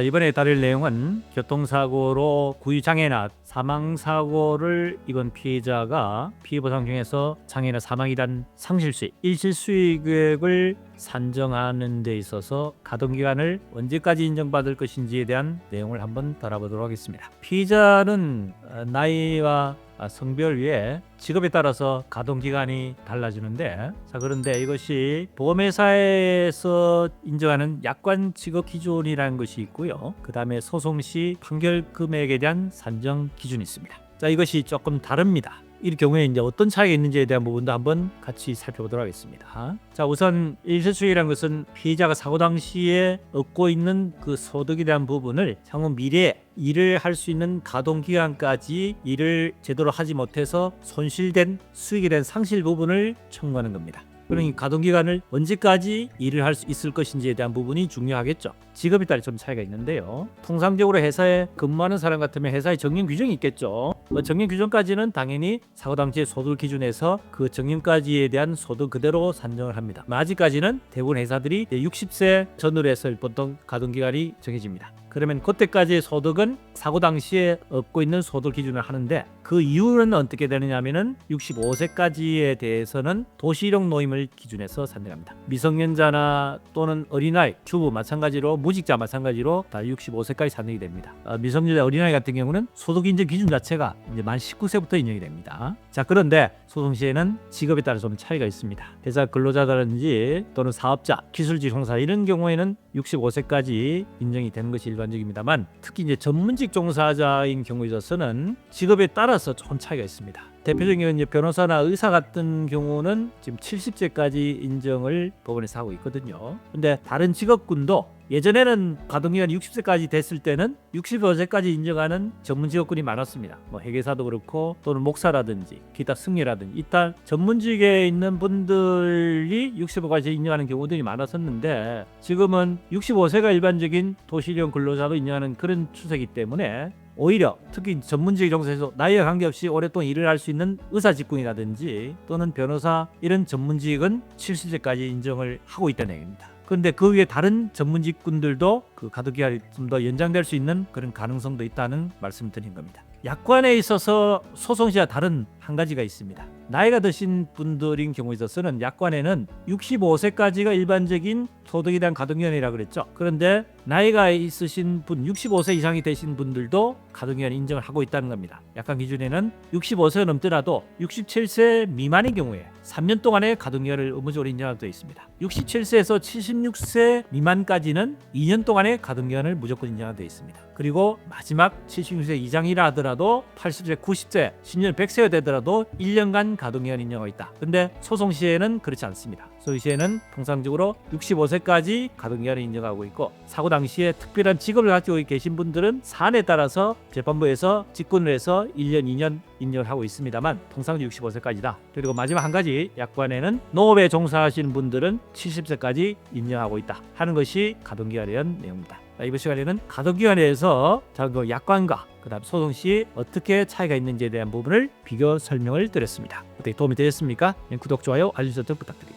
이번에 다룰 내용은 교통사고로 구유장애나 사망사고를 입은 피해자가 피해보상 중에서 장애나 사망이란 상실수익, 일시수익액을 산정하는 데 있어서 가동기간을 언제까지 인정받을 것인지에 대한 내용을 한번 다뤄보도록 하겠습니다. 피해자는 나이와 성별 위에 직업에 따라서 가동기간이 달라지는데, 그런데 이것이 보험회사에서 인정하는 약관 직업 기준이라는 것이 있고요. 그 다음에 소송 시 판결 금액에 대한 산정 기준이 있습니다. 이것이 조금 다릅니다. 이 경우에 이제 어떤 차이가 있는지에 대한 부분도 한번 같이 살펴보도록 하겠습니다. 우선 일시수익이라는 것은 피해자가 사고 당시에 얻고 있는 그 소득에 대한 부분을 향후 미래에 일을 할 수 있는 가동기간까지 일을 제대로 하지 못해서 손실된 수익에 대한 상실 부분을 청구하는 겁니다. 그러니 가동기간을 언제까지 일을 할 수 있을 것인지에 대한 부분이 중요하겠죠. 직업에 따라 좀 차이가 있는데요. 통상적으로 회사에 근무하는 사람 같으면 회사에 정년 규정이 있겠죠. 정년 규정까지는 당연히 사고 당시의 소득 기준에서 그 정년까지에 대한 소득 그대로 산정을 합니다. 아직까지는 대부분 회사들이 60세 전후로 해서 보통 가동기간이 정해집니다. 그러면 그때까지의 소득은 사고 당시에 얻고 있는 소득 기준을 하는데, 그 이후는 어떻게 되느냐 하면은 65세까지에 대해서는 도시일용 노임을 기준해서 산정합니다. 미성년자나 또는 어린아이, 주부 마찬가지로 무직자 마찬가지로 다 65세까지 산정이 됩니다. 미성년자 어린아이 같은 경우는 소득 인정 기준 자체가 이제 만 19세부터 인정이 됩니다. 그런데 소송 시에는 직업에 따라 좀 차이가 있습니다. 회사 근로자라든지 또는 사업자, 기술직 종사 이런 경우에는 65세까지 인정이 되는 것이 일반적입니다만, 특히 이제 전문직 종사자인 경우에 있어서는 직업에 따라서 조금 차이가 있습니다. 대표적인 이제 변호사나 의사 같은 경우는 지금 70세까지 인정을 법원에서 하고 있거든요. 근데 다른 직업군도 예전에는 가동기간이 60세까지 됐을 때는 65세까지 인정하는 전문 직업군이 많았습니다. 회계사도 그렇고 또는 목사라든지 기타 승려라든지 이딴 전문직에 있는 분들이 65세까지 인정하는 경우들이 많았었는데, 지금은 65세가 일반적인 도시령 근로자도 인정하는 그런 추세이기 때문에 오히려 특히 전문직 종사에서 나이와 관계없이 오랫동안 일을 할 수 있는 의사 직군이라든지 또는 변호사 이런 전문직은 70세까지 인정을 하고 있다는 얘기입니다. 그런데 그 위에 다른 전문직군들도 그 가동기간이 좀 더 연장될 수 있는 그런 가능성도 있다는 말씀을 드린 겁니다. 약관에 있어서 소송 시와 다른 한 가지가 있습니다. 나이가 드신 분들인 경우에 있어서는 약관에는 65세까지가 일반적인 소득에 대한 가동기간이라고 그랬죠. 그런데 나이가 있으신 분, 65세 이상이 되신 분들도 가동기간 인정을 하고 있다는 겁니다. 약관 기준에는 65세가 넘더라도 67세 미만인 경우에 3년 동안의 가동기간을 의무적으로 인정하고 되어 있습니다. 67세에서 76세 미만까지는 2년 동안의 가동기간을 무조건 인정하고 되어 있습니다. 그리고 마지막 76세 이상이라 하더라도 80세, 90세, 10년 100세가 되더라도 1년간 가동기간 인정하고 있다. 근데 소송 시에는 그렇지 않습니다. 소송 시에는 통상적으로 65세까지 가동기간을 인정하고 있고, 사고 당시에 특별한 직업을 가지고 계신 분들은 사안에 따라서 재판부에서 직군을 해서 1년, 2년 인정을 하고 있습니다만 통상적으로 65세까지다. 그리고 마지막 한 가지 약관에는 농업에 종사하시는 분들은 70세까지 인정하고 있다 하는 것이 가동기간에 대한 내용입니다. 이번 시간에는 가동기간에 대해서 약관과 그다음 소송 시 어떻게 차이가 있는지에 대한 부분을 비교 설명을 드렸습니다. 어떻게 도움이 되셨습니까? 구독, 좋아요, 알림 설정 부탁드립니다.